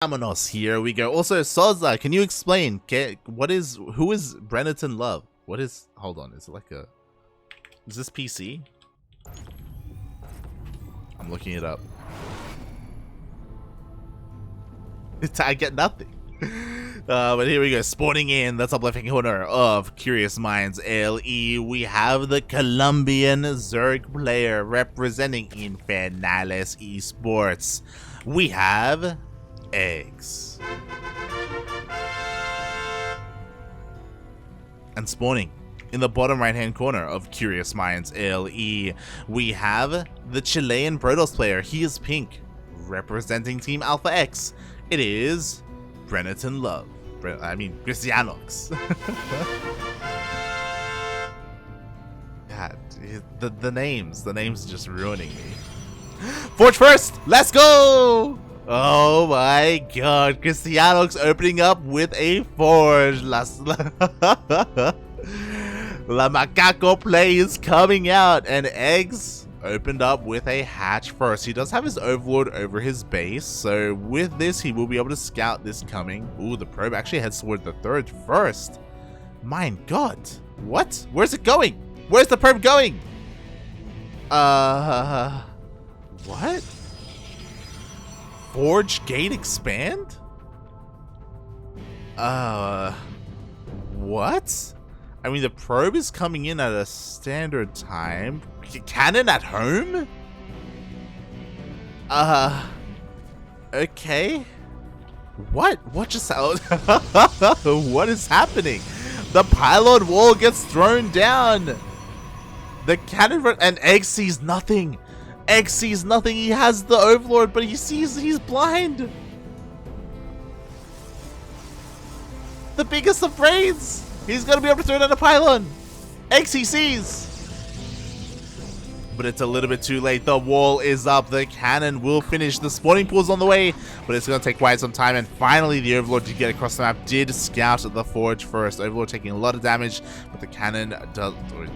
Vámonos, here we go. Also, Soza, can you explain who is Breneton Love? What is, hold on, is it like a, is this PC? I'm looking it up. I get nothing. But here we go, spawning in the top left hand corner of Curious Minds LE, we have the Colombian Zerg player representing Infernales Esports. We have eGGz. And spawning in the bottom right hand corner of Curious Minds LE, we have the Chilean Protoss player. He is pink, representing Team Alpha X. It is Breneton Love. CristianoX. God, the names are just ruining me. Forge first, let's go! Oh my god, CristianoX opening up with a Forge. La Macaco play is coming out, and eGGz opened up with a hatch first. He does have his Overlord over his base, so with this he will be able to scout this coming. Ooh, the probe actually heads toward the third first. My god, what? Where's it going? Where's the probe going? What? Forge gate expand? What? I mean, the probe is coming in at a standard time. Cannon at home? Okay. What just what is happening? The pylon wall gets thrown down. The cannon and eGGz sees nothing. eGGz sees nothing. He has the Overlord, but he's blind. The biggest of brains. He's gonna be able to throw down a pylon. eGGz he sees. But it's a little bit too late. The wall is up. The cannon will finish. The spawning pool's on the way, but it's going to take quite some time. And finally, the Overlord to get across the map did scout the Forge first. Overlord taking a lot of damage, but the cannon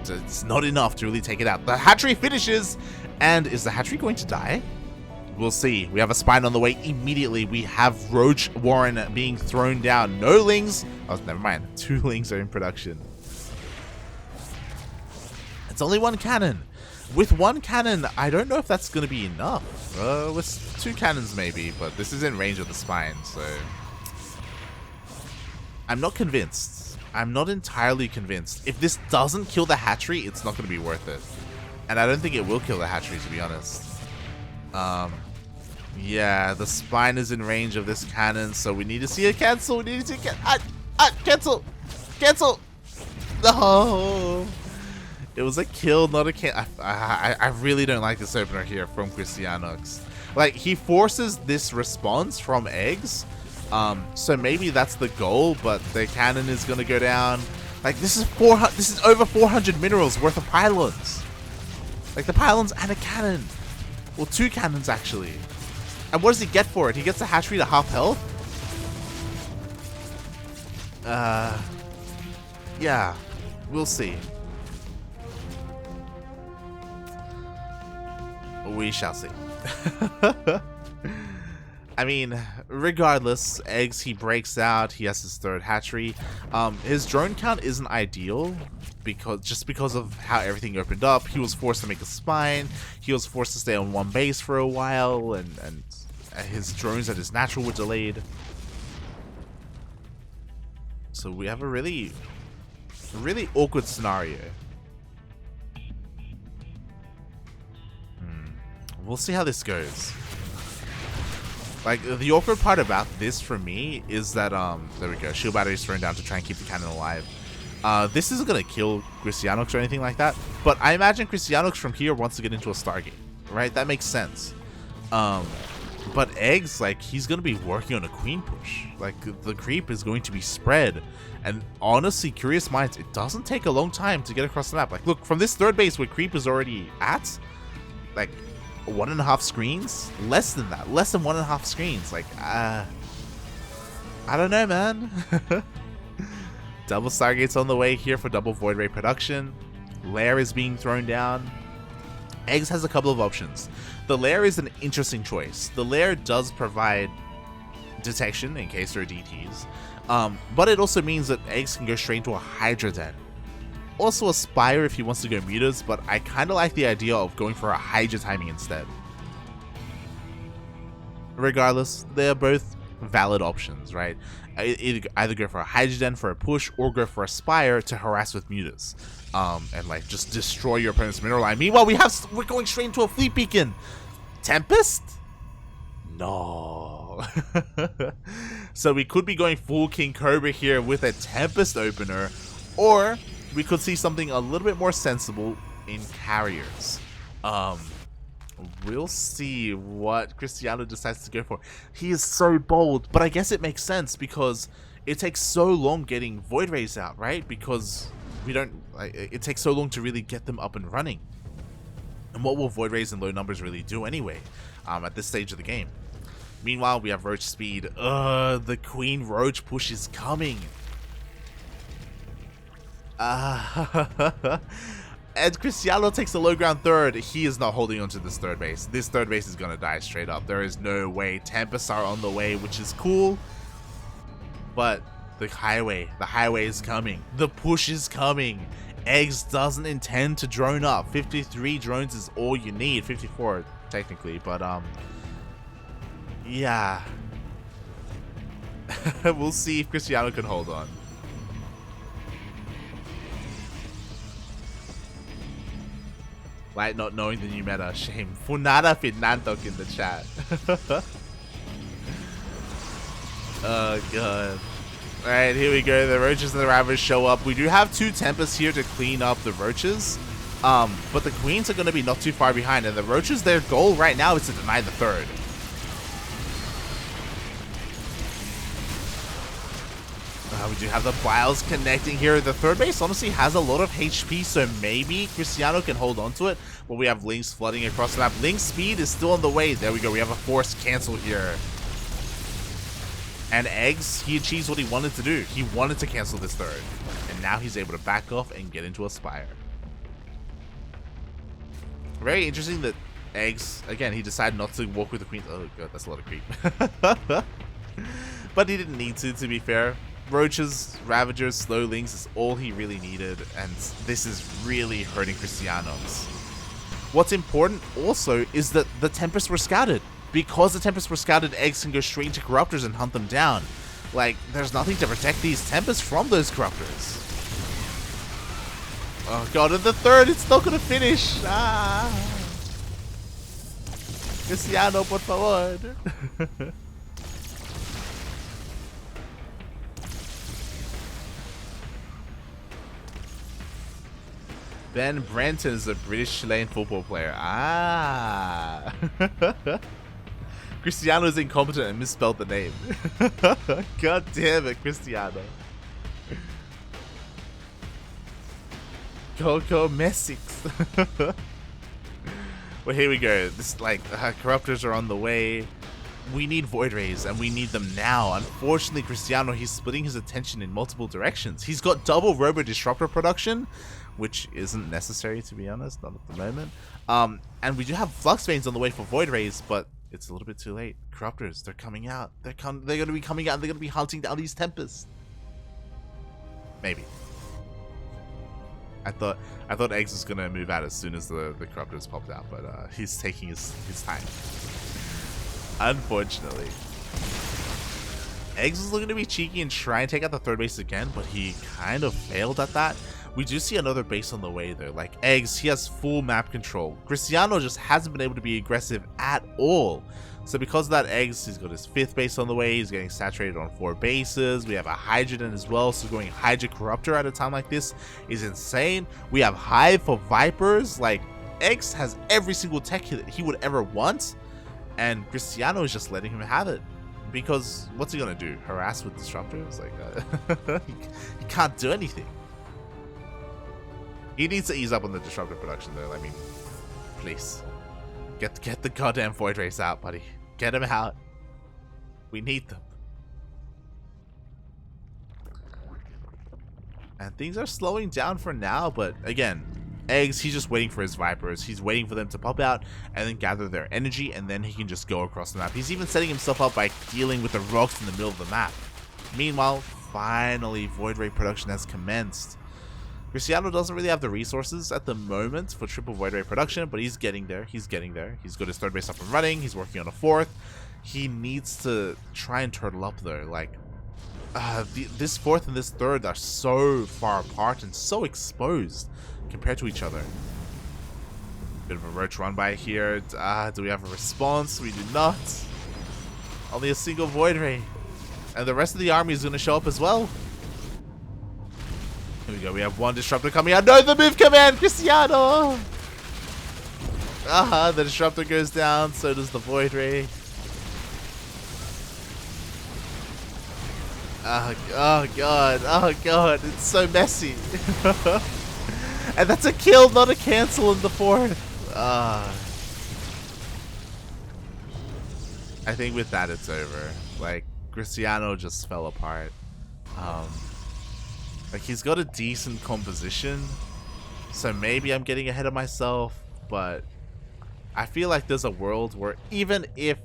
it's not enough to really take it out. The hatchery finishes, and is the hatchery going to die? We'll see. We have a spine on the way immediately. We have Roach Warren being thrown down. No lings. Oh, never mind. 2 lings are in production. It's only 1 cannon. With 1 cannon, I don't know if that's going to be enough. With 2 cannons maybe, but this is in range of the spine, so... I'm not convinced. I'm not entirely convinced. If this doesn't kill the hatchery, it's not going to be worth it. And I don't think it will kill the hatchery, to be honest. Yeah, the spine is in range of this cannon, so we need to see a cancel. We need to see a cancel! Cancel! No! It was a kill, not a kill. I really don't like this opener here from CristianoX. Like, he forces this response from eGGz, so maybe that's the goal, but the cannon is gonna go down. Like, this is over 400 minerals worth of pylons. Like, the pylons and a cannon. Well, 2 cannons actually. And what does he get for it? He gets the hatchery to half health? Yeah, we'll see. We shall see. I mean, regardless, eGGz, he breaks out. He has his 3rd hatchery. His drone count isn't ideal because of how everything opened up. He was forced to make a spine. He was forced to stay on 1 base for a while, and his drones at his natural were delayed. So we have a really awkward scenario. We'll see how this goes. Like, the awkward part about this for me is that, there we go, shield batteries thrown down to try and keep the cannon alive. This isn't going to kill CristianoX or anything like that, but I imagine CristianoX from here wants to get into a Stargate, right? That makes sense. But eGGz, like, he's going to be working on a queen push. Like, the creep is going to be spread. And honestly, Curious Minds, it doesn't take a long time to get across the map. Like, look, from this 3rd base where creep is already at, like, 1.5 screens? Less than that. Less than 1.5 screens. Like, I don't know, man. Double Stargates on the way here for double Void Ray production. Lair is being thrown down. eGGz has a couple of options. The Lair is an interesting choice. The Lair does provide detection in case there are DTs. But it also means that Eggs can go straight into a Hydra Den. Also a Spire if he wants to go mutas, but I kind of like the idea of going for a Hydra timing instead. Regardless, they're both valid options, right? Either go for a Hydra Den for a push, or go for a Spire to harass with mutas. And like just destroy your opponent's mineral line. Meanwhile, we're going straight into a Fleet Beacon. Tempest? No. So we could be going full King Cobra here with a Tempest opener, or we could see something a little bit more sensible in carriers. We'll see what Cristiano decides to go for. He is so bold, but I guess it makes sense because it takes so long getting Void Rays out, right? Because we don't, it takes so long to really get them up and running. And what will Void Rays in low numbers really do anyway, at this stage of the game? Meanwhile, we have Roach speed. The Queen Roach push is coming. And Cristiano takes the low ground third. He is not holding onto this third base. This third base is going to die straight up. There is no way. Tempests are on the way, which is cool. But the highway is coming. The push is coming. Eggs doesn't intend to drone up. 53 drones is all you need. 54 technically, but yeah. We'll see if Cristiano can hold on. Like not knowing the new meta, shame. Funada Finantok in the chat. Oh god. Alright, here we go. The Roaches and the Ravagers show up. We do have two Tempests here to clean up the Roaches. But the Queens are going to be not too far behind. And the Roaches, their goal right now is to deny the third. We do have the Biles connecting here. The third base honestly has a lot of HP, so maybe Cristiano can hold on to it. But we have Lynx flooding across the map. Lynx speed is still on the way. There we go. We have a forced cancel here. And Eggs, he achieves what he wanted to do. He wanted to cancel this third. And now he's able to back off and get into a Spire. Very interesting that Eggs, again, he decided not to walk with the Queen. Oh god, that's a lot of creep. But he didn't need to be fair. Roaches, Ravagers, Slow Links is all he really needed, and this is really hurting CristianoX. What's important also is that the Tempests were scouted. Because the Tempests were scouted, Eggs can go straight into Corruptors and hunt them down. Like, there's nothing to protect these Tempests from those Corruptors. Oh god, and the third, it's not gonna finish. Cristiano, por favor. Ben Brenton is a British Chilean football player. Cristiano is incompetent and misspelled the name. God damn it, Cristiano. Go Messix. Well, here we go. This Corruptors are on the way. We need Void Rays, and we need them now. Unfortunately, Cristiano, he's splitting his attention in multiple directions. He's got double Robo Disruptor production, which isn't necessary, to be honest, not at the moment. And we do have Flux Veins on the way for Void Rays, but it's a little bit too late. Corruptors, they're coming out. They're going to be coming out, and they're going to be hunting down these Tempests. Maybe. I thought Eggs was going to move out as soon as the Corruptors popped out, but he's taking his time. Unfortunately. Eggs was looking to be cheeky and try and take out the third base again, but he kind of failed at that. We do see another base on the way though. Like Eggs, he has full map control. Cristiano just hasn't been able to be aggressive at all. So because of that, Eggs, he's got his fifth base on the way. He's getting saturated on 4 bases. We have a Hydra as well, so going Hydra Corruptor at a time like this is insane. We have Hive for Vipers. Like, Eggs has every single tech that he would ever want, and Cristiano is just letting him have it. Because what's he gonna do? Harass with Disruptors? Like, he can't do anything. He needs to ease up on the Disruptor production though. I mean, please. Get the goddamn Void Rays out, buddy. Get them out. We need them. And things are slowing down for now, but again, eGggz, he's just waiting for his Vipers. He's waiting for them to pop out and then gather their energy, and then he can just go across the map. He's even setting himself up by dealing with the rocks in the middle of the map. Meanwhile, finally, Void Ray production has commenced. Cristiano doesn't really have the resources at the moment for triple Void Ray production, but he's getting there. He's getting there. He's got his third base up and running. He's working on a fourth. He needs to try and turtle up though. Like, this fourth and this third are so far apart and so exposed compared to each other. Bit of a roach run by here. Do we have a response? We do not. Only a single Void Ray. And the rest of the army is going to show up as well. Here we go. We have one disruptor coming out. No, the move command, Cristiano. The disruptor goes down. So does the Void Ray. Oh god. Oh god. It's so messy. And that's a kill, not a cancel in the fourth. I think with that it's over. Like, Cristiano just fell apart. Like, he's got a decent composition, so maybe I'm getting ahead of myself, but I feel like there's a world where even if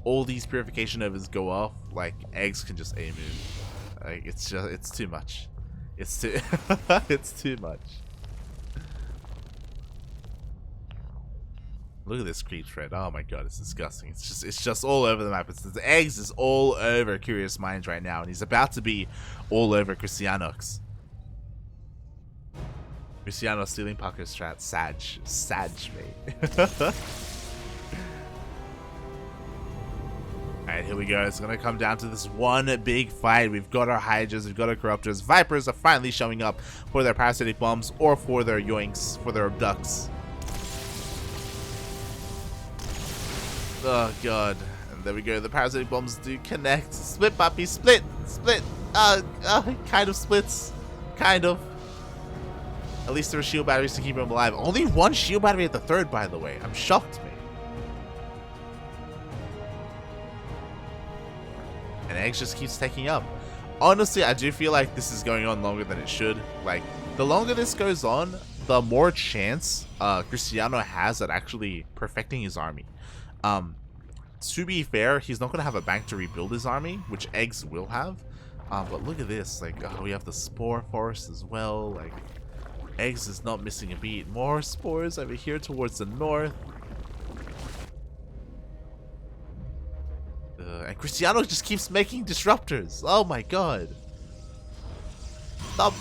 all these purification overs go off, like, eGggz can just A move. Like, it's too much. It's too it's too much. Look at this creep thread. Oh my god, it's disgusting. It's just all over the map. The eGggz is all over Curious Minds right now, and he's about to be all over CristianoX. Cristiano stealing Parker strat. Sag, mate. Alright, here we go. It's gonna come down to this one big fight. We've got our Hydras, we've got our Corruptors. Vipers are finally showing up for their parasitic bombs or for their yoinks, for their ducks. Oh god. And there we go. The parasitic bombs do connect. Split, puppy, split, split. Kind of splits. Kind of. At least there are shield batteries to keep him alive. Only one shield battery at the third, by the way. I'm shocked, mate. And eGggz just keeps taking up. Honestly, I do feel like this is going on longer than it should. Like, the longer this goes on, the more chance Cristiano has at actually perfecting his army. To be fair, he's not going to have a bank to rebuild his army, which eGggz will have. But look at this. Like, we have the Spore Forest as well. Like, eGggz is not missing a beat. More spores over here towards the north. And Cristiano just keeps making disruptors. Oh my god. Stop.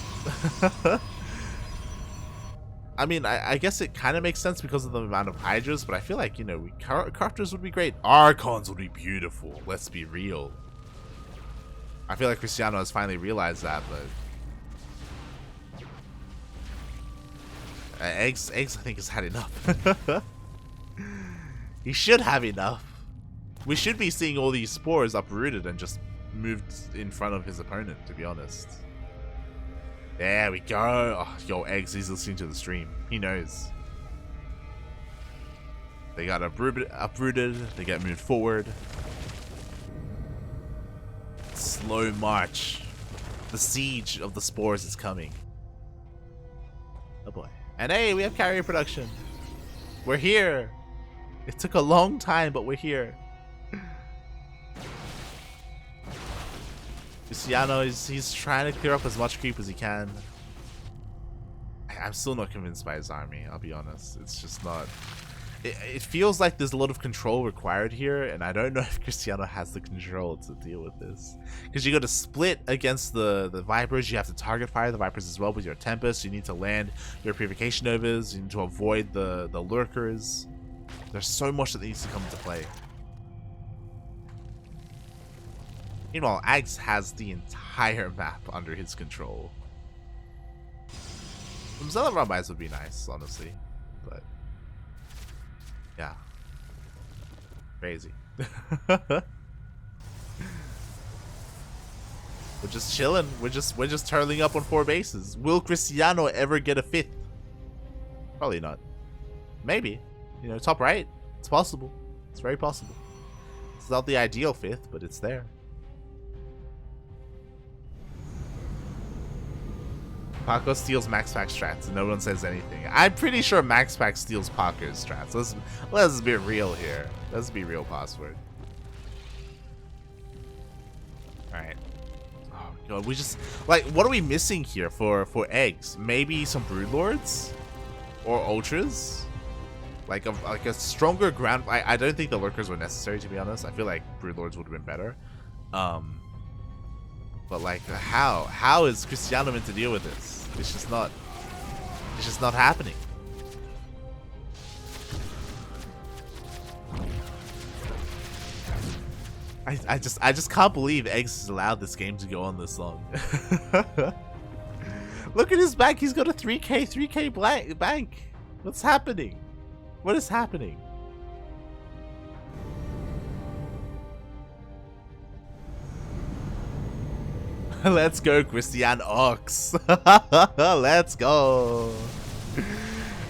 I mean, I guess it kind of makes sense because of the amount of Hydras, but I feel like, you know, Corruptors would be great. Archons would be beautiful. Let's be real. I feel like Cristiano has finally realized that, but eGggz, I think, has had enough. He should have enough. We should be seeing all these spores uprooted and just moved in front of his opponent, to be honest. There we go. Oh, yo, eGggz, he's listening to the stream. He knows. They got uprooted. They get moved forward. Slow march. The siege of the spores is coming. Oh boy. And hey, we have carrier production. We're here. It took a long time, but we're here. Cristiano, he's trying to clear up as much creep as he can. I'm still not convinced by his army, I'll be honest. It's just not... It feels like there's a lot of control required here, and I don't know if Cristiano has the control to deal with this. Because you got to split against the Vipers, you have to target fire the Vipers as well with your Tempest, you need to land your Purification Overs, you need to avoid the Lurkers. There's so much that needs to come into play. Meanwhile, eGggz has the entire map under his control. Some Zealot run-bys would be nice, honestly. But, yeah. Crazy. We're just chilling. We're just turtling up on 4 bases. Will Cristiano ever get a 5th? Probably not. Maybe. You know, top right. It's possible. It's very possible. It's not the ideal 5th, but it's there. Paco steals Max Pack strats and no one says anything. I'm pretty sure Max Pack steals Paco's strats. Let's be real here. Let's be real, Password. Alright. Oh god, we just like, what are we missing here for eggs? Maybe some Broodlords? Or Ultras? Like a stronger ground. I don't think the Lurkers were necessary, to be honest. I feel like Broodlords would have been better. But like, how is Cristiano meant to deal with this? It's just not happening. I just can't believe Eggs has allowed this game to go on this long. Look at his bank. He's got a 3k bank. What's happening? What is happening? Let's go, CristianoX. Let's go.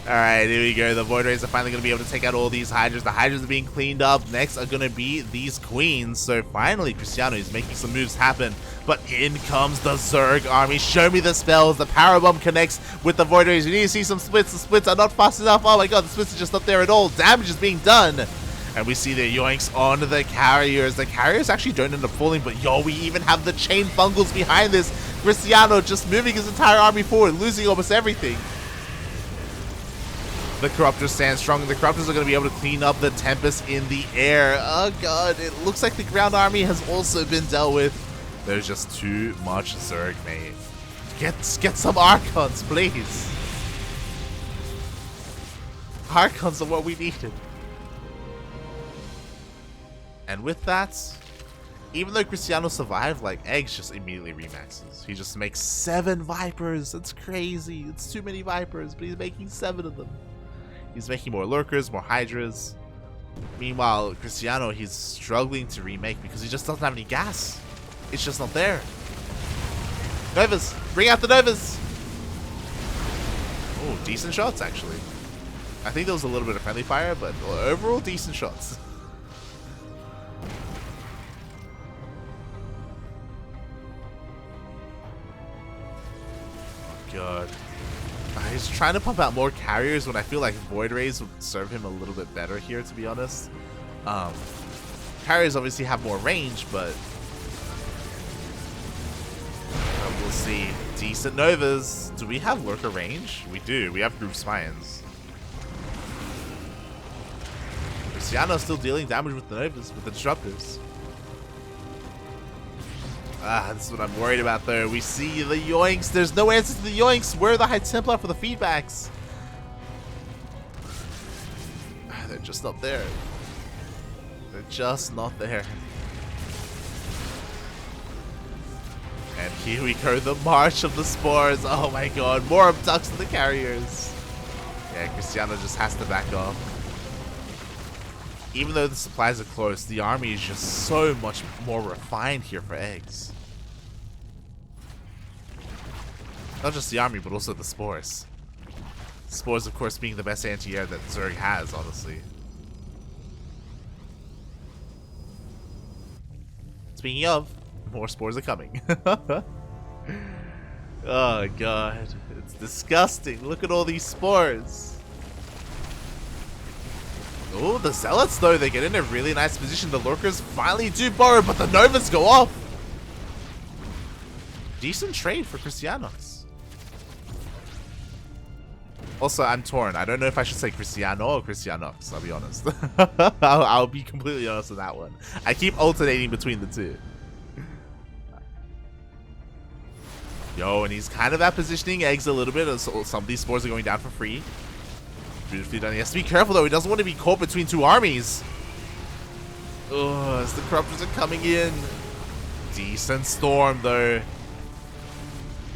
Alright, here we go. The Void Rays are finally going to be able to take out all these Hydras. The Hydras are being cleaned up. Next are going to be these Queens. So finally, Cristiano is making some moves happen. But in comes the Zerg army. Show me the spells. The Power Bomb connects with the Void Rays. We need to see some splits. The splits are not fast enough. Oh my god, the splits are just not there at all. Damage is being done. And we see the yoinks on the carriers. The carriers actually don't end up falling, but yo, we even have the chain fungals behind this. Cristiano just moving his entire army forward, losing almost everything. The Corruptors stand strong, and the Corruptors are going to be able to clean up the Tempest in the air. Oh god, it looks like the ground army has also been dealt with. There's just too much Zerg, mate. Get some Archons, please. Archons are what we needed. And with that, even though Cristiano survived, like, Eggs just immediately remaxes. He just makes 7 Vipers. That's crazy. It's too many Vipers, but he's making 7 of them. He's making more Lurkers, more Hydras. Meanwhile, Cristiano, he's struggling to remake because he just doesn't have any gas. It's just not there. Novas! Bring out the Novas! Oh, decent shots, actually. I think there was a little bit of friendly fire, but overall, decent shots. God. He's trying to pump out more carriers when I feel like Void Rays would serve him a little bit better here, to be honest. Carriers obviously have more range, but we'll see. Decent Novas. Do we have Lurker range? We do. We have Group Spines. Cristiano's still dealing damage with the Novas, with the Disruptors. This is what I'm worried about, though. We see the yoinks. There's no answer to the yoinks. Where are the High Templar for the feedbacks? They're just not there. They're just not there. And here we go, the March of the Spores. Oh my god, more abducts to the carriers. Yeah, Cristiano just has to back off. Even though the supplies are close, the army is just so much more refined here for Eggs. Not just the army, but also the Spores. Spores, of course, being the best anti-air that Zerg has, honestly. Speaking of, more Spores are coming. Oh god, it's disgusting. Look at all these Spores. Oh, the Zealots, though, they get in a really nice position. The Lurkers finally do borrow, but the Novas go off. Decent trade for CristianoX. Also, I'm torn. I don't know if I should say Cristiano or CristianoX, I'll be honest. I'll be completely honest with that one. I keep alternating between the two. Yo, and he's kind of at positioning Eggs a little bit. So some of these Spores are going down for free. Beautifully done. He has to be careful, though. He doesn't want to be caught between two armies. Ugh, as the Corruptors are coming in. Decent Storm, though.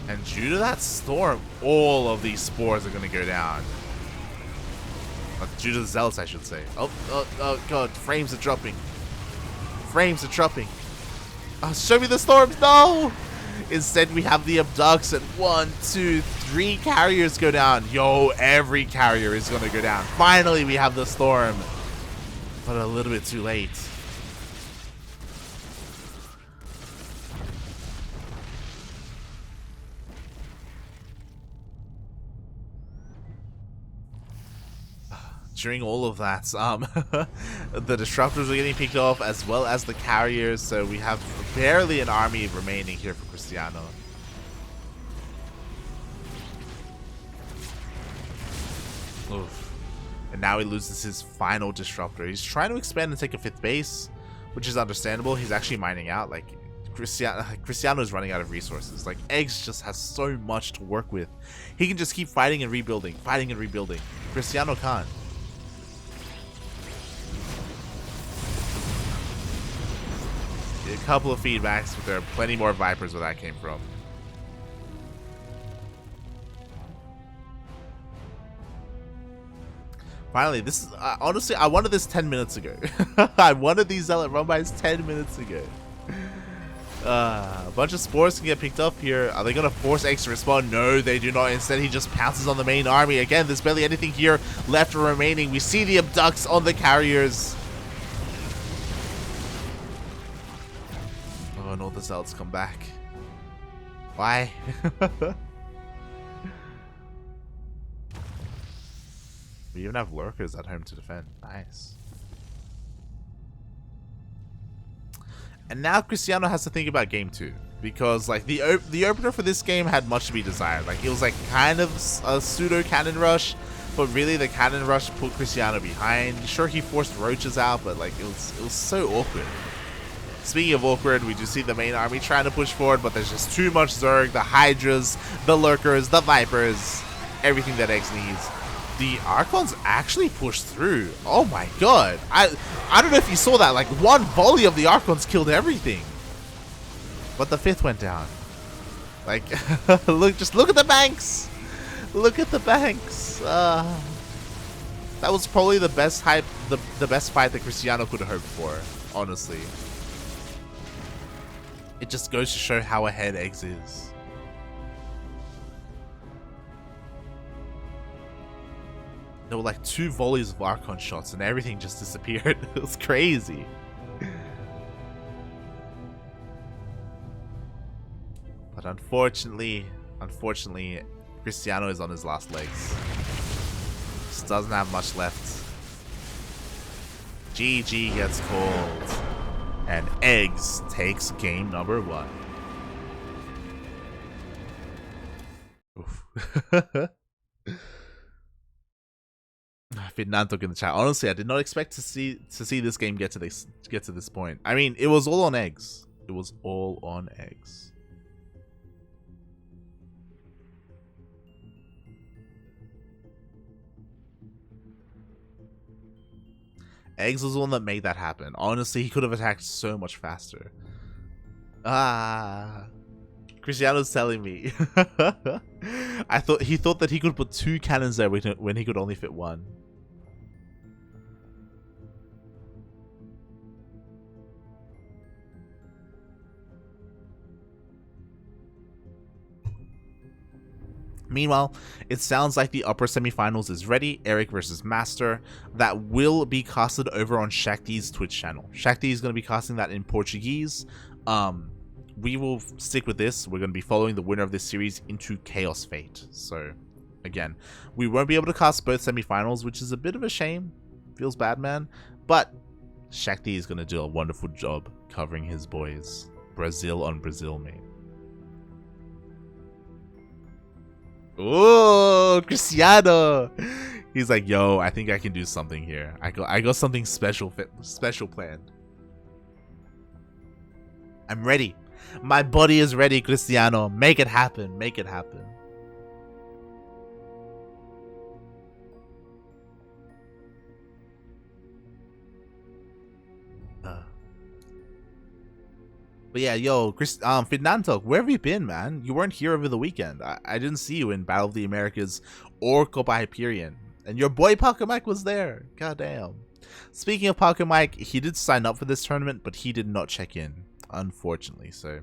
And due to that Storm, all of these Spores are going to go down. Due to the Zealots, I should say. Oh, God. Frames are dropping. Frames are dropping. Oh, show me the Storms. No! Instead, we have the Abducts, and 1, 2, 3 carriers go down. Yo, every carrier is going to go down. Finally, we have the Storm. But a little bit too late. during all of that, the disruptors are getting picked off as well as the carriers, so we have barely an army remaining here for Cristiano. Oof. And now he loses his final disruptor. He's trying to expand and take a 5th base, which is understandable. He's actually mining out. Like, Cristiano is running out of resources. Like, eGGz just has so much to work with. He can just keep fighting and rebuilding, fighting and rebuilding. Cristiano can't. A couple of feedbacks, but there are plenty more Vipers where that came from. Finally, this is honestly, I wanted this 10 minutes ago. I wanted these Zealot run-bys 10 minutes ago. A bunch of spores can get picked up here. Are they going to force eGGz to respond? No, they do not. Instead, he just pounces on the main army. Again, there's barely anything here left remaining. We see the abducts on the carriers. Oh, and all the Zealots come back. Why? We even have lurkers at home to defend. Nice. And now Cristiano has to think about game 2, because like the opener for this game had much to be desired. Like, it was like kind of a pseudo cannon rush, but really the cannon rush put Cristiano behind. Sure, he forced roaches out, but like it was so awkward. Speaking of awkward, we do see the main army trying to push forward, but there's just too much Zerg, the Hydras, the lurkers, the Vipers, everything that eGGz needs. The Archons actually pushed through. Oh my god. I don't know if you saw that. Like, one volley of the Archons killed everything. But the 5th went down. Like, just look at the banks. Look at the banks. That was probably the best hype, the best fight that Cristiano could have hoped for, honestly. It just goes to show how ahead eGGz is. There were like 2 volleys of Archon shots and everything just disappeared. It was crazy. But unfortunately, Cristiano is on his last legs. Just doesn't have much left. GG gets called. And eGGz takes game number 1. Oof. Fernando in the chat. Honestly, I did not expect to see this game get to this point. I mean, it was all on eGGz. It was all on eGGz. eGGz was the one that made that happen. Honestly, he could have attacked so much faster. Cristiano's telling me. He thought that he could put 2 cannons there when he could only fit 1. Meanwhile, it sounds like the upper semifinals is ready. Eric versus Master. That will be casted over on Shakti's Twitch channel. Shakti is going to be casting that in Portuguese. We will stick with this. We're going to be following the winner of this series into Chaos Fate. So, again, we won't be able to cast both semifinals, which is a bit of a shame. Feels bad, man. But Shakti is going to do a wonderful job covering his boys. Brazil on Brazil, mate. Oh, Cristiano! He's like, yo, I think I can do something here. I got something special planned. I'm ready. My body is ready, Cristiano. Make it happen. Make it happen. But yeah, yo, Fernando, where have you been, man? You weren't here over the weekend. I didn't see you in Battle of the Americas or Copa Hyperion. And your boy Pocket Mike was there. Goddamn. Speaking of Pocket Mike, he did sign up for this tournament, but he did not check in, unfortunately. So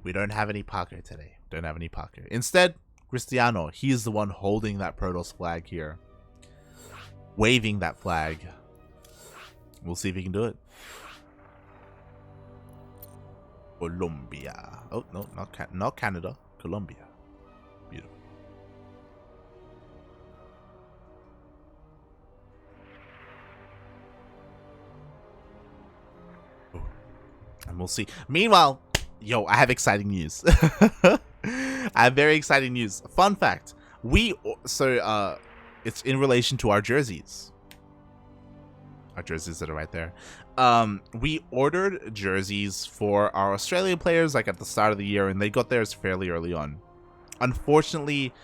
we don't have any Paco today. Don't have any Paco. Instead, Cristiano, he's the one holding that Protoss flag here. Waving that flag. We'll see if he can do it. Colombia. Oh, no, not Canada. Colombia. Beautiful. We'll see. Meanwhile, yo, I have exciting news. I have very exciting news. Fun fact. It's in relation to our jerseys. Our jerseys that are right there. We ordered jerseys for our Australian players like at the start of the year, and they got theirs fairly early on. Unfortunately,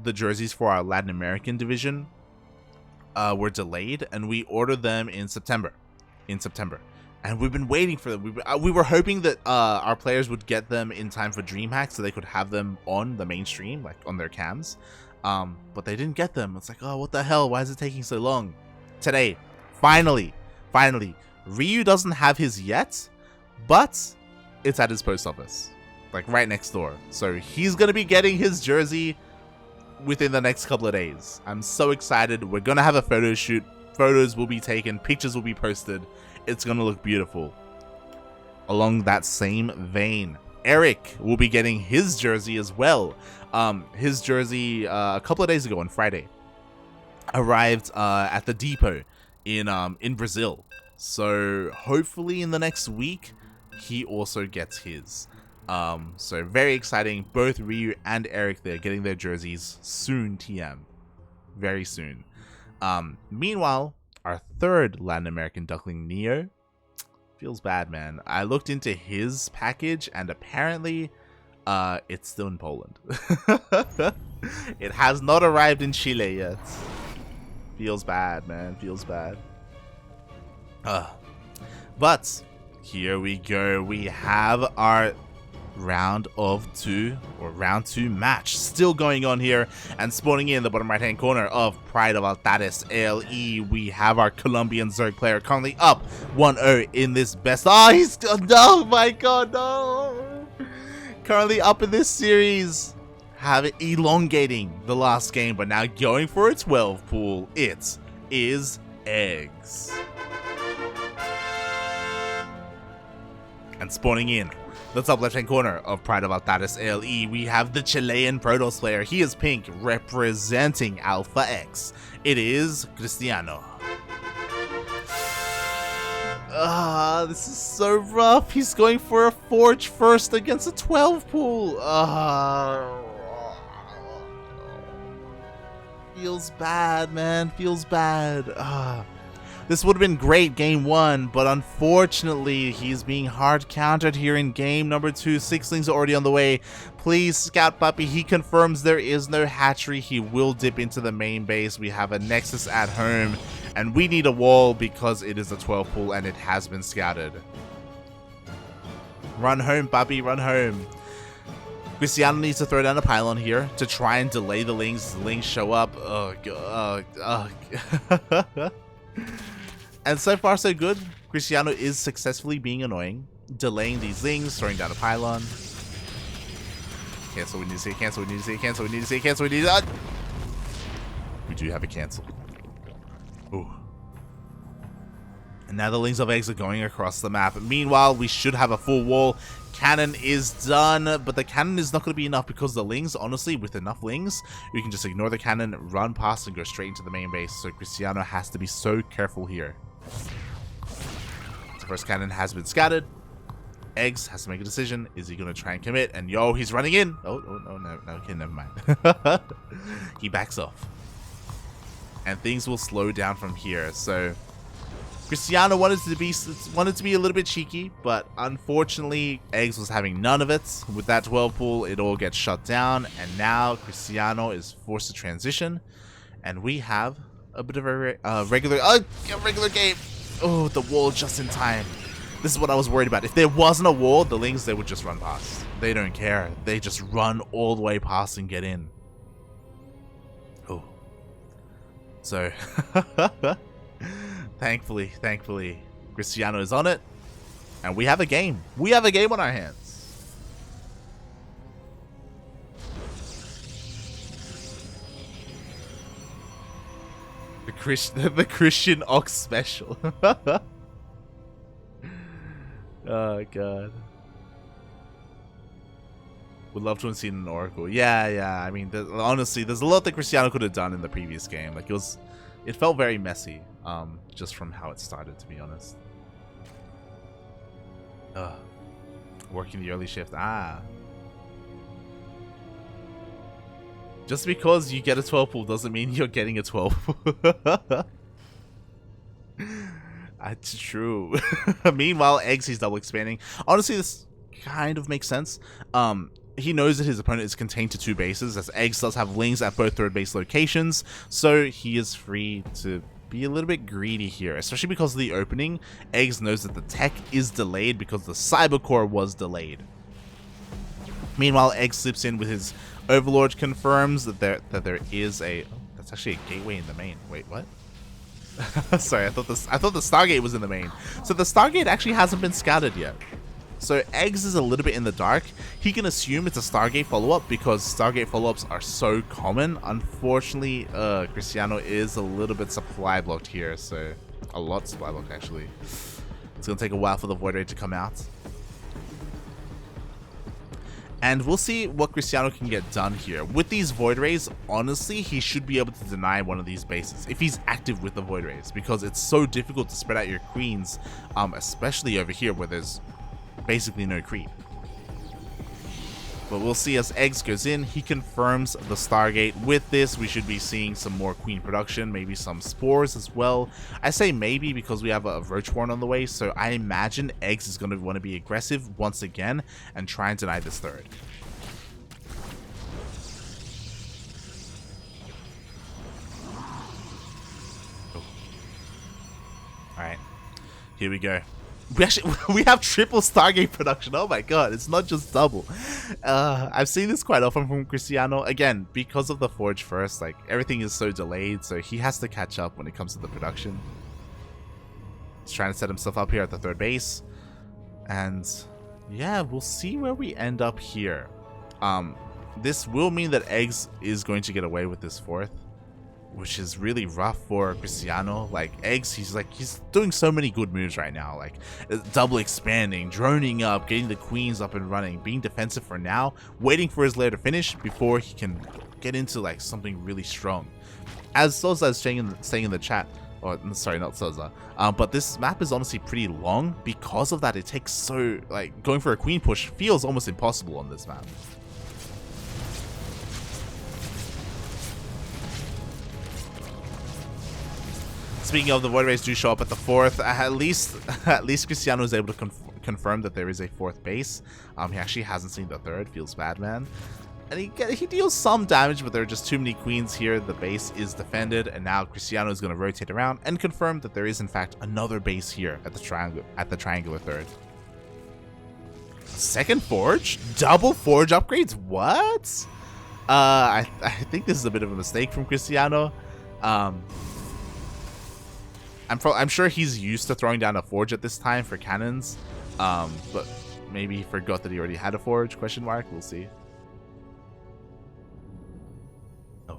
the jerseys for our Latin American division were delayed, and we ordered them in September. And we've been waiting for them. We were hoping that our players would get them in time for DreamHack so they could have them on the mainstream, like on their cams. But they didn't get them. It's like, oh, what the hell? Why is it taking so long? Today, finally, Ryu doesn't have his yet, but it's at his post office, like right next door. So he's going to be getting his jersey within the next couple of days. I'm so excited. We're going to have a photo shoot. Photos will be taken. Pictures will be posted. It's going to look beautiful. Along that same vein, Eric will be getting his jersey as well. His jersey a couple of days ago on Friday arrived at the depot in Brazil. So hopefully in the next week he also gets his. So very exciting. Both Ryu and Eric, they're getting their jerseys soon, TM. Very soon. Meanwhile, our third Latin American Duckling, Neo, feels bad, man. I looked into his package and apparently it's still in Poland. It has not arrived in Chile yet. Feels bad, man. Feels bad. But here we go. We have our round two match still going on here, and spawning in the bottom right hand corner of Pride of Altares LE, we have our Colombian Zerg player currently up 1-0 in this best. Oh my god, no! Currently up in this series, have it elongating the last game, but now going for a 12 pool. It is eGGz. And spawning in the top left hand corner of Pride of Altares LE, we have the Chilean Protoss player. He is pink, representing Alpha X. It is Cristiano. This is so rough. He's going for a Forge first against a 12 pool. Feels bad, man. Feels bad. This would have been great game one, but unfortunately, he's being hard countered here in game number 2. Sixlings are already on the way. Please, Scout Puppy. He confirms there is no hatchery. He will dip into the main base. We have a Nexus at home, and we need a wall because it is a 12 pool and it has been scouted. Run home, Puppy. Run home. Cristiano needs to throw down a pylon here to try and delay the Lings. The Lings show up. And so far so good. Cristiano is successfully being annoying, delaying these Lings, throwing down a pylon. Cancel, we need to see a cancel, we need to see a cancel, we need to see a cancel, we need to... We do have a cancel. Ooh. And now the Lings of Eggs are going across the map. Meanwhile, we should have a full wall. Cannon is done, but the cannon is not going to be enough because the Lings, honestly, with enough Lings, you can just ignore the cannon, run past, and go straight into the main base. So Cristiano has to be so careful here. The first cannon has been scattered. eGGz has to make a decision. Is he going to try and commit? And yo, he's running in. Oh no, okay, never mind. He backs off. And things will slow down from here. So Cristiano wanted to be a little bit cheeky, but unfortunately, eGGz was having none of it. With that 12 pool, it all gets shut down, and now Cristiano is forced to transition, and we have a bit of a regular game. Oh, the wall just in time. This is what I was worried about. If there wasn't a wall, the Lings, they would just run past. They don't care. They just run all the way past and get in. Oh. So... Thankfully, Cristiano is on it, and we have a game. We have a game on our hands. The CristianoX special. Oh god. Would love to have seen an Oracle. Yeah. I mean, honestly, there's a lot that Cristiano could have done in the previous game. Like it felt very messy. Just from how it started, to be honest. Working the early shift. Ah. Just because you get a 12 pool doesn't mean you're getting a 12 pool. That's true. Meanwhile, eGGz, he's double expanding. Honestly, this kind of makes sense. He knows that his opponent is contained to 2 bases, as eGGz does have lings at both third base locations, so he is free to be a little bit greedy here, especially because of the opening. eGGz knows that the tech is delayed because the cyber core was delayed. Meanwhile, eGGz slips in with his Overlord, confirms that there is a... Oh, that's actually a gateway in the main. Wait, what? Sorry, I thought the Stargate was in the main. So the Stargate actually hasn't been scouted yet. So eGGz is a little bit in the dark. He can assume it's a Stargate follow-up because Stargate follow-ups are so common. Unfortunately, Cristiano is a little bit supply blocked here, so a lot supply blocked actually. It's gonna take a while for the Void Ray to come out. And we'll see what Cristiano can get done here. With these Void Rays, honestly, he should be able to deny one of these bases if he's active with the Void Rays, because it's so difficult to spread out your queens, especially over here where there's basically no creep. But we'll see as eGGz goes in, he confirms the Stargate. With this, we should be seeing some more queen production, maybe some spores as well. I say maybe because we have a Roachborn on the way, so I imagine eGGz is going to want to be aggressive once again and try and deny this third. Oh. Alright, here we go. We have triple Stargate production. Oh my god, it's not just double. I've seen this quite often from Cristiano. Again, because of the Forge first, like everything is so delayed, so he has to catch up when it comes to the production. He's trying to set himself up here at the third base. And yeah, we'll see where we end up here. This will mean that eGGz is going to get away with this fourth, which is really rough for Cristiano. Like eGGz, he's doing so many good moves right now, like double expanding, droning up, getting the queens up and running, being defensive for now, waiting for his lair to finish before he can get into like something really strong. As Soza is saying in the chat, or sorry, not Soza, but this map is honestly pretty long. Because of that, it takes so, like, going for a queen push feels almost impossible on this map. Speaking of, the Void Rays do show up at the fourth. At least Cristiano is able to confirm that there is a fourth base. He actually hasn't seen the third. Feels bad, man. And he deals some damage, but there are just too many queens here. The base is defended, and now Cristiano is going to rotate around and confirm that there is in fact another base here at the triangular third. Second Forge? Double Forge upgrades? What? I think this is a bit of a mistake from Cristiano. I'm sure he's used to throwing down a Forge at this time for cannons, but maybe he forgot that he already had a Forge, question mark, we'll see. Oh.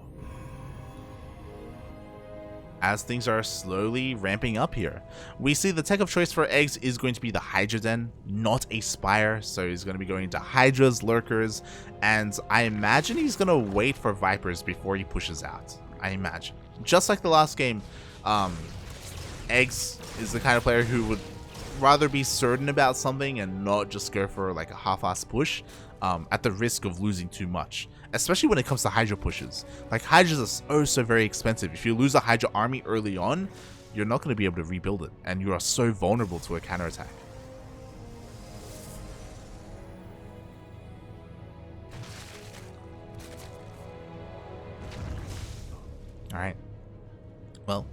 As things are slowly ramping up here, we see the tech of choice for eGGz is going to be the Hydra Den, not a Spire, so he's going to be going into Hydras, Lurkers, and I imagine he's going to wait for Vipers before he pushes out, I imagine. Just like the last game, eGGz is the kind of player who would rather be certain about something and not just go for like a half-ass push at the risk of losing too much, especially when it comes to Hydra pushes. Like, Hydras are so very expensive. If you lose a Hydra army early on, you're not going to be able to rebuild it, and you are so vulnerable to a counterattack. Alright. Well,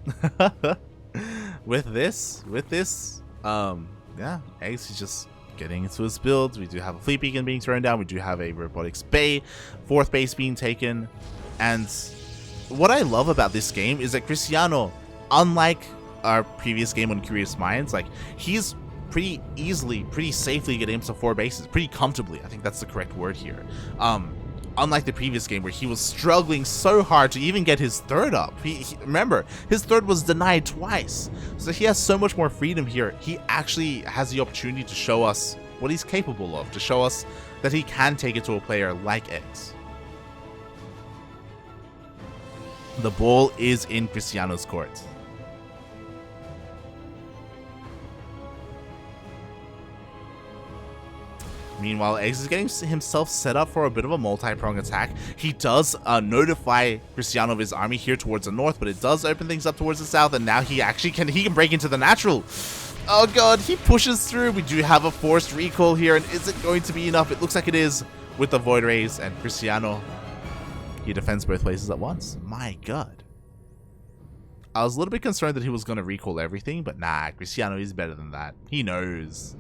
with this, yeah, eGGz is just getting into his builds. We do have a Fleet Beacon being thrown down. We do have a Robotics Bay, fourth base being taken. And what I love about this game is that Cristiano, unlike our previous game on Curious Minds, like, he's pretty easily, pretty safely getting himself 4 bases, pretty comfortably. I think that's the correct word here. Unlike the previous game where he was struggling so hard to even get his third up. Remember, his third was denied twice. So he has so much more freedom here. He actually has the opportunity to show us what he's capable of, to show us that he can take it to a player like eGGz. The ball is in Cristiano's court. Meanwhile, eGGz is getting himself set up for a bit of a multi-prong attack. He does notify Cristiano of his army here towards the north, but it does open things up towards the south, and now he actually can break into the natural. Oh god, he pushes through. We do have a forced recall here, and is it going to be enough? It looks like it is with the Void Rays, and Cristiano, he defends both places at once. My god. I was a little bit concerned that he was going to recall everything, but nah, Cristiano is better than that. He knows.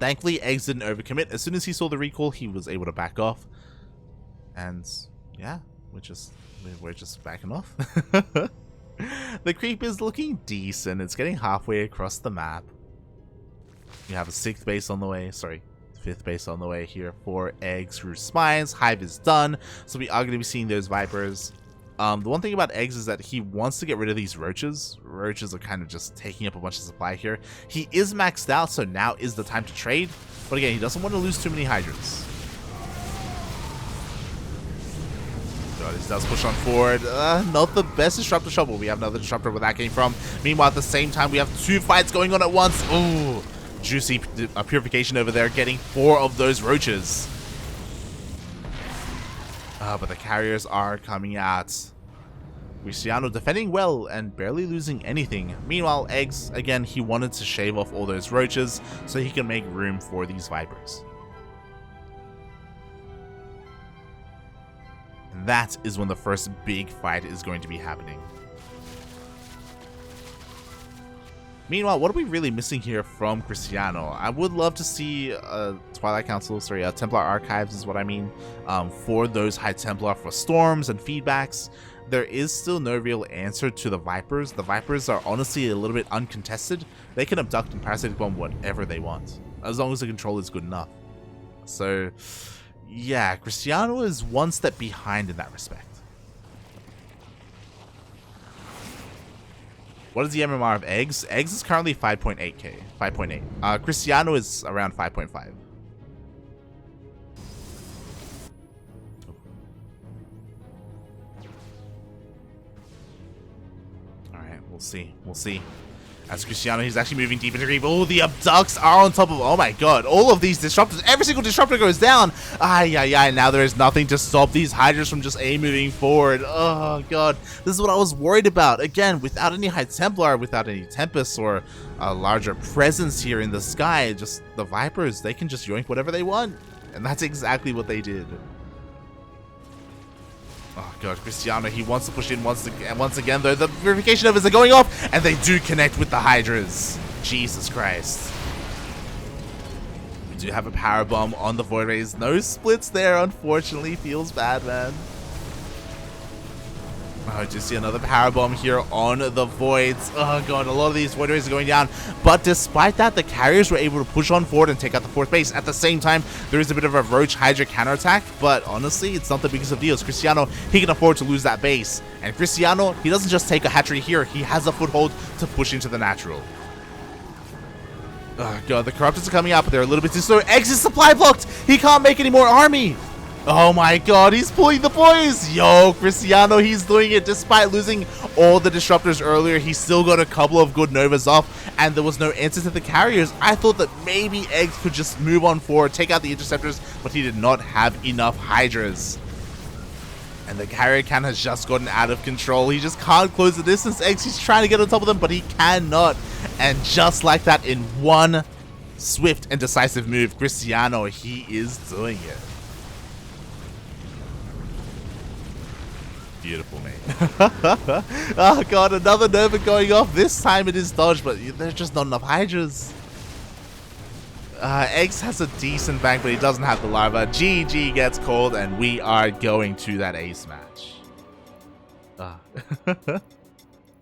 Thankfully, eGGz didn't overcommit. As soon as he saw the recall, he was able to back off. And yeah, we're just backing off. The creep is looking decent. It's getting halfway across the map. You have a 6th base on the way. Sorry, 5th base on the way here for eGGz through Spines. Hive is done, so we are going to be seeing those Vipers. The one thing about eGGz is that he wants to get rid of these roaches. Roaches are kind of just taking up a bunch of supply here. He is maxed out, so now is the time to trade. But again, he doesn't want to lose too many Hydras. God, he does push on forward. Not the best Disruptor shot, but we have another Disruptor where that came from. Meanwhile, at the same time, we have 2 fights going on at once. Ooh, juicy purification over there, getting 4 of those roaches. But the carriers are coming out. Cristiano defending well and barely losing anything. Meanwhile, eGGz, again, he wanted to shave off all those roaches so he can make room for these Vipers. And that is when the first big fight is going to be happening. Meanwhile, what are we really missing here from Cristiano? I would love to see Twilight Council, sorry, Templar Archives is what I mean, for those High Templar for storms and feedbacks. There is still no real answer to the Vipers. The Vipers are honestly a little bit uncontested. They can abduct and parasitic bomb whatever they want, as long as the control is good enough. So, yeah, Cristiano is one step behind in that respect. What is the MMR of eGGz? eGGz is currently 5.8k, 5.8. Cristiano is around 5.5. Alright, we'll see. We'll see. As Cristiano, he's actually moving deep into creep. Oh, the abducts are on top of... Oh my god. All of these disruptors. Every single disruptor goes down. Now there is nothing to stop these Hydras from just moving forward. Oh god. This is what I was worried about. Again, without any High Templar, without any Tempest or a larger presence here in the sky, just the Vipers, they can just yoink whatever they want. And that's exactly what they did. Oh god, Cristiano, he wants to push in once again, though the verification of it is going off, and they do connect with the Hydras. Jesus Christ. We do have a power bomb on the Void Rays. No splits there, unfortunately. Feels bad, man. Oh, I just see another power bomb here on the Voids. Oh god, a lot of these Void Rays are going down. But despite that, the carriers were able to push on forward and take out the 4th base. At the same time, there is a bit of a Roach Hydra counterattack, but honestly, it's not the biggest of deals. Cristiano, he can afford to lose that base. And Cristiano, he doesn't just take a hatchery here, he has a foothold to push into the natural. Oh god, the Corruptors are coming out, but they're a little bit too slow. eGGz is supply blocked! He can't make any more army! Oh my god, he's pulling the boys! Yo, Cristiano, he's doing it despite losing all the disruptors earlier. He still got a couple of good Novas off, and there was no answer to the carriers. I thought that maybe eGGz could just move on forward, take out the interceptors, but he did not have enough Hydras. And the carrier count has just gotten out of control. He just can't close the distance. eGGz, he's trying to get on top of them, but he cannot. And just like that, in one swift and decisive move, Cristiano, he is doing it. Beautiful, mate. Oh god, another Nova going off. This time it is dodged, but there's just not enough Hydras. eGGz has a decent bank, but he doesn't have the larva. GG gets called, and we are going to that ace match.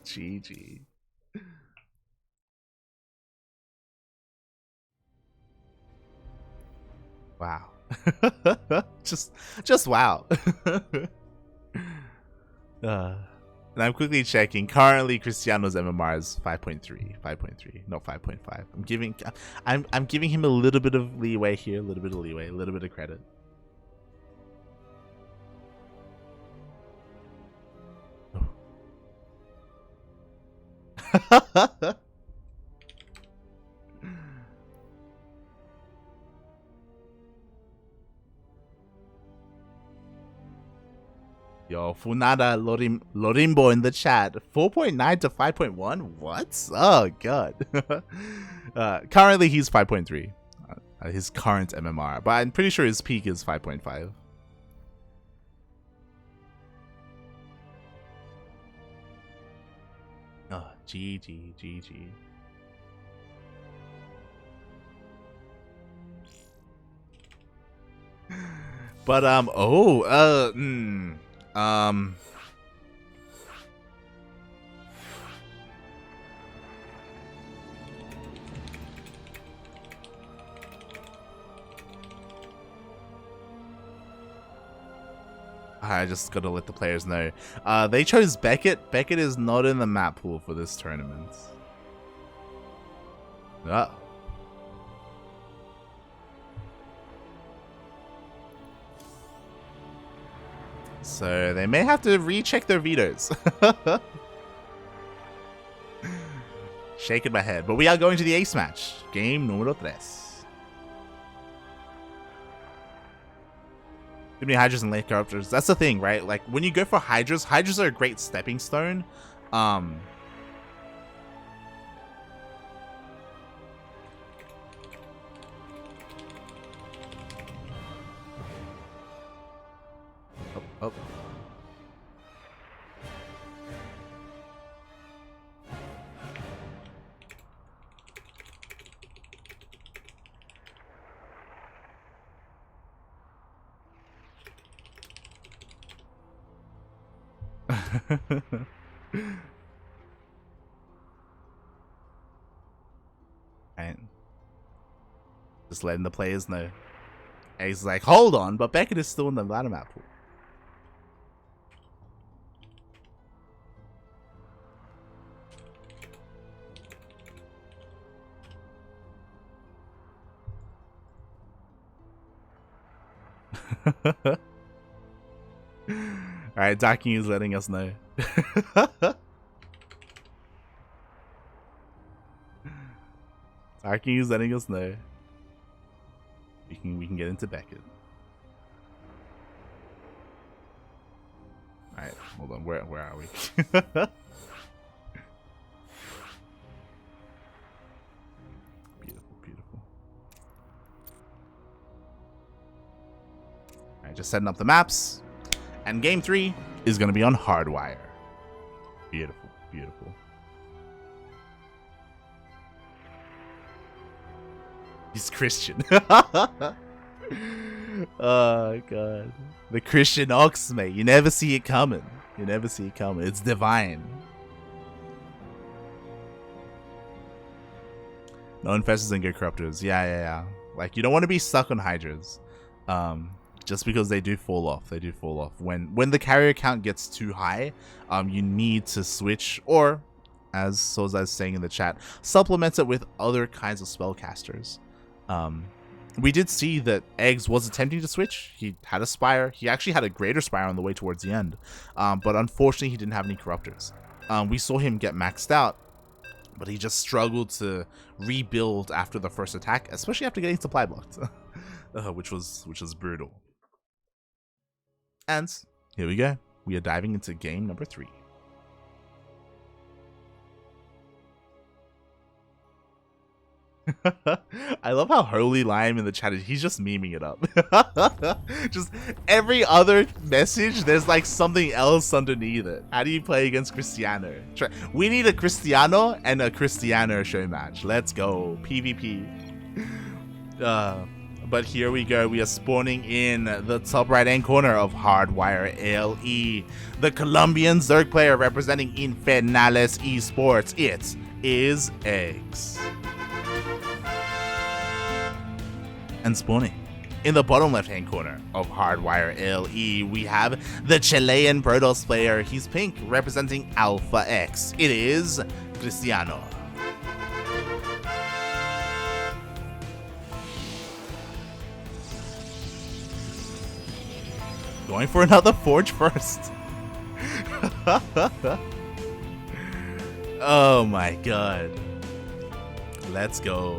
GG. Wow. just wow. And I'm quickly checking. Currently, Cristiano's MMR is 5.3, not 5.5. I'm giving him a little bit of leeway here, a little bit of credit. Yo, Funada Lorimbo in the chat. 4.9 to 5.1? What? Oh, God. Currently, he's 5.3. His current MMR. But I'm pretty sure his peak is 5.5. Oh, GG. But I just gotta let the players know. They chose Beckett. Beckett is not in the map pool for this tournament. So they may have to recheck their vetoes. Shaking my head. But we are going to the ace match. Game número 3. Too many Hydras and late corruptors. That's the thing, right? Like when you go for Hydras, Hydras are a great stepping stone. Oh. Right. Just letting the players know. Ace is like, hold on, but Beckett is still in the LatAm map pool. Alright, Ducklings is letting us know. Ducklings is letting us know. We can get into Beckett. Alright, hold on, where are we? Beautiful. Alright, just setting up the maps. And game 3 is going to be on Hardwire. Beautiful. He's Christian. Oh, God. The CristianoX, mate. You never see it coming. It's divine. No infestors and good corruptors. Yeah. Like, you don't want to be stuck on Hydras. Just because they do fall off. When the carrier count gets too high, you need to switch, or as Soza is saying in the chat, supplement it with other kinds of spellcasters. We did see that eGGz was attempting to switch. He had a Spire. He actually had a greater Spire on the way towards the end, but unfortunately he didn't have any corruptors. We saw him get maxed out, but he just struggled to rebuild after the first attack, especially after getting supply blocked, which was brutal. And here we go. We are diving into game number 3. I love how Holy Lime in the chat, he's just memeing it up. Just every other message, there's like something else underneath it. How do you play against Cristiano? We need a Cristiano and a Cristiano show match. Let's go. PvP. But here we go. We are spawning in the top right-hand corner of Hardwire LE. The Colombian Zerg player representing Infernales Esports. It is eGGz. And spawning in the bottom left-hand corner of Hardwire LE, we have the Chilean Protoss player. He's pink, representing Alpha X. It is Cristiano. Going for another Forge first. Oh my God. Let's go.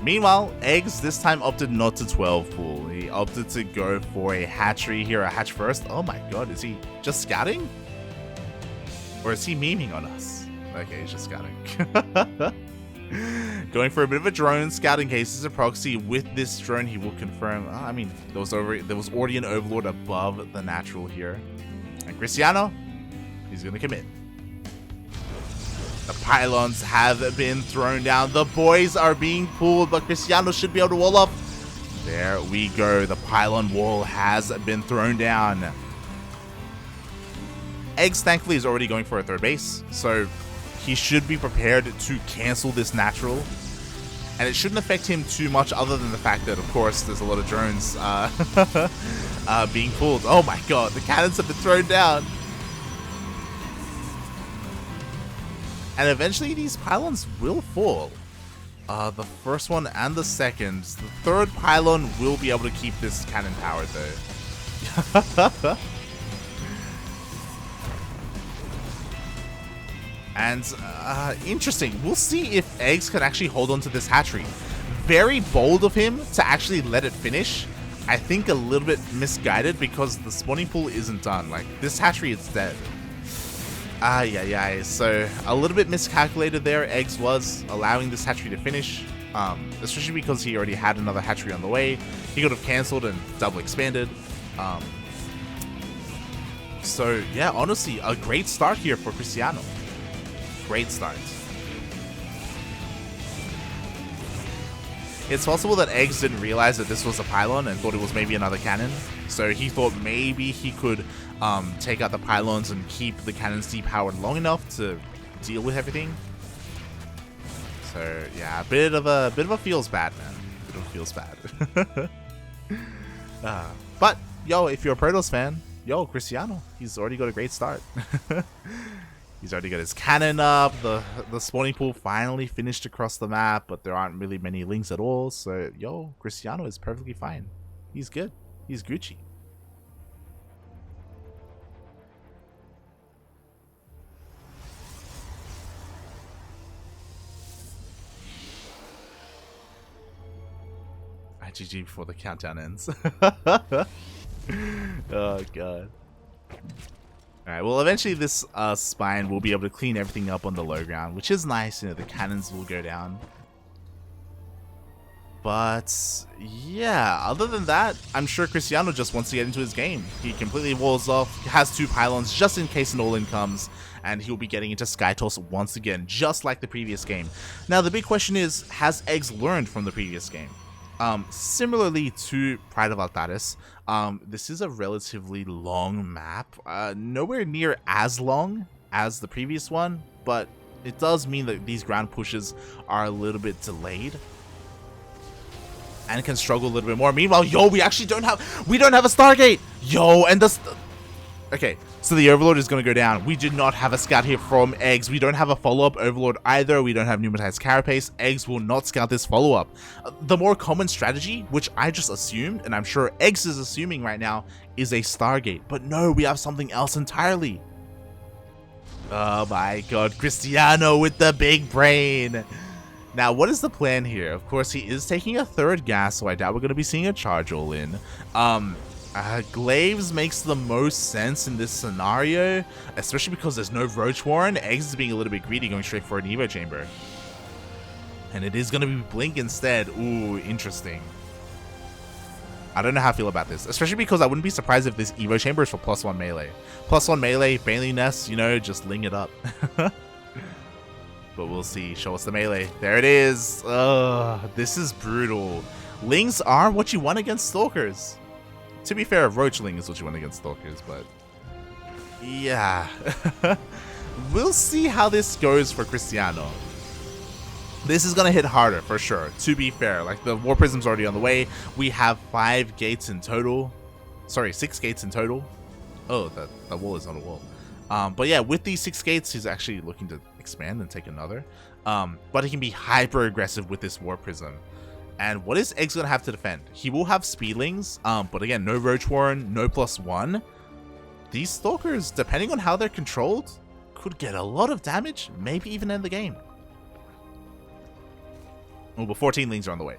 Meanwhile, eGGz this time opted not to 12 pool. unfortunately, opted to go for a hatchery here, a hatch first. Oh my god, is he just scouting? Or is he memeing on us? Okay, he's just scouting. Going for a bit of a drone, scouting case is a proxy. With this drone, he will confirm. I mean, there was already an overlord above the natural here. And Cristiano, he's going to commit. The pylons have been thrown down. The boys are being pulled, but Cristiano should be able to wall up. There we go. The pylon wall has been thrown down. eGGz, thankfully, is already going for a third base, so he should be prepared to cancel this natural. And it shouldn't affect him too much other than the fact that, of course, there's a lot of drones being pulled. Oh my god, the cannons have been thrown down. And eventually these pylons will fall. The first one and the second. The third pylon will be able to keep this cannon powered though. And interesting, we'll see if eGGz can actually hold on to this hatchery. Very bold of him to actually let it finish. I think a little bit misguided because the spawning pool isn't done. Like, this hatchery is dead. Yeah. So a little bit miscalculated there. eGGz was allowing this hatchery to finish, especially because he already had another hatchery on the way. He could have cancelled and double expanded. So yeah, honestly, a great start here for Cristiano. Great start. It's possible that eGGz didn't realize that this was a pylon and thought it was maybe another cannon. So he thought maybe he could take out the pylons and keep the cannons depowered long enough to deal with everything. So yeah, a bit of a feels bad, man. A bit of a feels bad. But yo, if you're a Protoss fan, yo, Cristiano, he's already got a great start. He's already got his cannon up. The spawning pool finally finished across the map, but there aren't really many links at all. So yo, Cristiano is perfectly fine. He's good. He's Gucci. GG before the countdown ends. Oh god. Alright, well eventually this spine will be able to clean everything up on the low ground, which is nice. You know, the cannons will go down. But yeah, other than that, I'm sure Cristiano just wants to get into his game. He completely walls off, has two pylons just in case an all-in comes, and he'll be getting into Sky Toss once again, just like the previous game. Now the big question is, has eGGz learned from the previous game? Similarly to Pride of Altaris, this is a relatively long map, nowhere near as long as the previous one, but it does mean that these ground pushes are a little bit delayed and can struggle a little bit more. Meanwhile, yo, we don't have a Stargate, yo, and okay, so the Overlord is going to go down. We did not have a scout here from eGGz. We don't have a follow-up Overlord either. We don't have Pneumatized Carapace. eGGz will not scout this follow-up. The more common strategy, which I just assumed, and I'm sure eGGz is assuming right now, is a Stargate. But no, we have something else entirely. Oh my god, Cristiano with the big brain. Now, what is the plan here? Of course, he is taking a third gas, so I doubt we're going to be seeing a charge all-in. Glaives makes the most sense in this scenario, especially because there's no Roach Warren. eGGz is being a little bit greedy, going straight for an Evo Chamber. And it is going to be Blink instead. Ooh, interesting. I don't know how I feel about this, especially because I wouldn't be surprised if this Evo Chamber is for +1 melee. +1 melee, Bailey Nest, you know, just ling it up. But we'll see. Show us the melee. There it is. This is brutal. Lings are what you want against Stalkers. To be fair, Roachling is what you want against Stalkers, but yeah. We'll see how this goes for Cristiano. This is going to hit harder for sure, to be fair. Like, the War Prism's already on the way. We have 5 gates in total. Sorry, 6 gates in total. Oh, the wall is on a wall. But yeah, with these 6 gates, he's actually looking to expand and take another. But he can be hyper aggressive with this War Prism. And what is eGGz going to have to defend? He will have Speedlings, but again, no Roach Warren, no +1. These Stalkers, depending on how they're controlled, could get a lot of damage, maybe even end the game. Oh, but 14 Lings are on the way.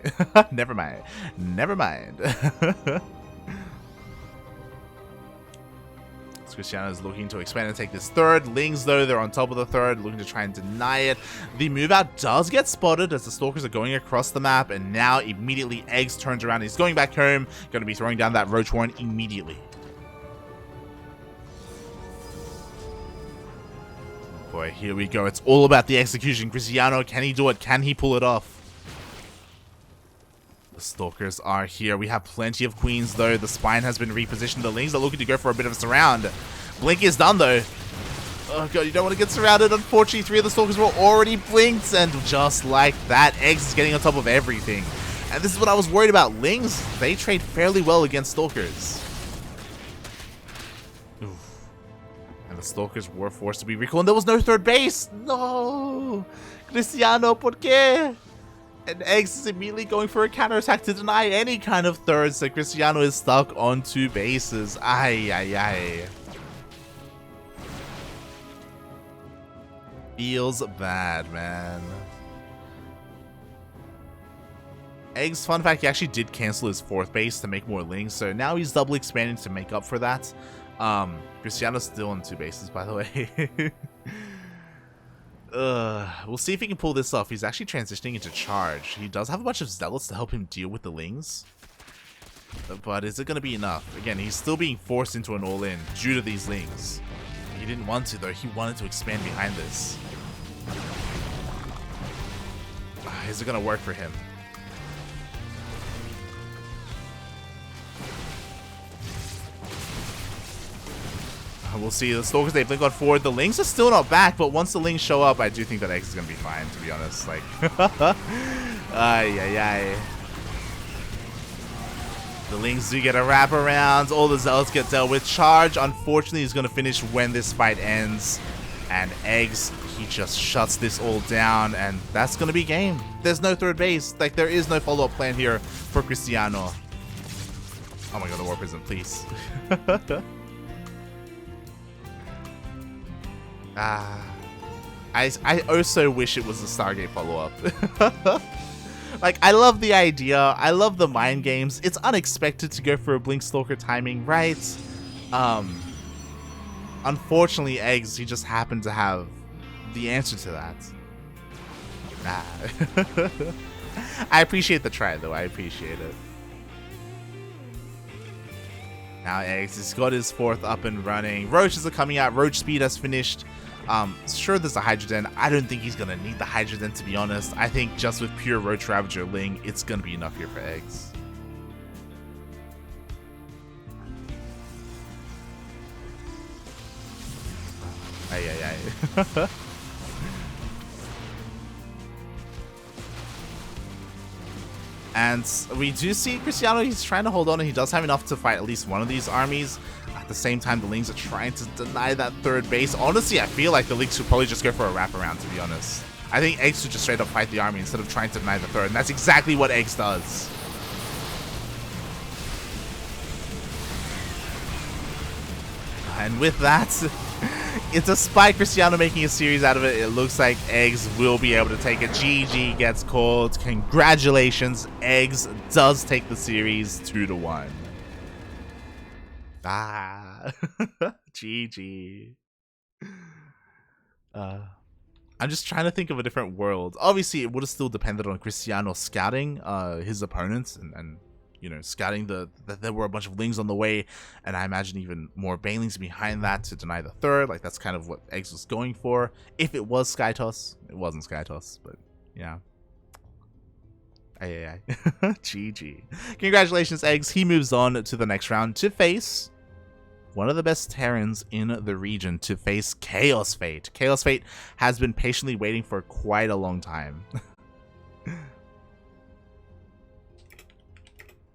Never mind. Never mind. Cristiano is looking to expand and take this third. Lings, though, they're on top of the third, looking to try and deny it. The move out does get spotted as the Stalkers are going across the map, and now immediately eGGz turns around. He's going back home, going to be throwing down that Roach Warren immediately. Oh boy, here we go. It's all about the execution. Cristiano, can he do it? Can he pull it off? The Stalkers are here. We have plenty of queens, though. The spine has been repositioned. The Lings are looking to go for a bit of a surround. Blink is done, though. Oh, God, you don't want to get surrounded. Unfortunately, 3 of the Stalkers were already blinked, and just like that, eGGz is getting on top of everything. And this is what I was worried about. Lings, they trade fairly well against Stalkers. Oof. And the Stalkers were forced to be recalled, and there was no third base. No! Cristiano, ¿por qué? And eGGz is immediately going for a counterattack to deny any kind of third, so Cristiano is stuck on 2 bases. Ay, ay, ay. Feels bad, man. eGGz, fun fact, he actually did cancel his 4th base to make more Lings, so now he's double expanding to make up for that. Cristiano's still on 2 bases, by the way. We'll see if he can pull this off. He's actually transitioning into charge. He does have a bunch of zealots to help him deal with the Lings. But is it going to be enough? Again, he's still being forced into an all-in due to these Lings. He didn't want to, though. He wanted to expand behind this. Is it going to work for him? We'll see. The Stalkers, they blink on forward. The Lings are still not back, but once the Lings show up, I do think that eGGz is going to be fine, to be honest. Like, ay, ay, ay. The Lings do get a wraparound. All the Zealots get dealt with. Charge, unfortunately, is going to finish when this fight ends. And eGGz, he just shuts this all down, and that's going to be game. There's no third base. Like, there is no follow-up plan here for Cristiano. Oh my god, the Warp isn't, please. I also wish it was a Stargate follow-up. Like, I love the idea. I love the mind games. It's unexpected to go for a Blink Stalker timing, right? Unfortunately, eGGz, he just happened to have the answer to that. I appreciate the try, though. I appreciate it. Now eGGz has got his 4th up and running. Roaches are coming out. Roach speed has finished. Sure, there's a Hydroden. I don't think he's gonna need the Hydroden, to be honest. I think just with pure Roach Ravager Ling, it's gonna be enough here for eGGz. Ay, ay, ay. And we do see Cristiano, he's trying to hold on, and he does have enough to fight at least one of these armies. At the same time, the Lings are trying to deny that third base. Honestly, I feel like the Lings should probably just go for a wraparound, to be honest. I think eGGz should just straight up fight the army instead of trying to deny the third, and that's exactly what eGGz does. And with that, despite Cristiano making a series out of it, it looks like eGGz will be able to take it. GG gets called. Congratulations, eGGz does take the series 2-1. GG. I'm just trying to think of a different world. Obviously, it would have still depended on Cristiano scouting his opponents and you know, scouting that there were a bunch of Lings on the way, and I imagine even more Banelings behind that to deny the third. Like, that's kind of what eGGz was going for. If it was Skytoss, it wasn't Skytoss, but yeah. Ay, ay, ay. GG. Congratulations, eGGz. He moves on to the next round to face one of the best Terrans in the region, to face Chaos Fate. Chaos Fate has been patiently waiting for quite a long time.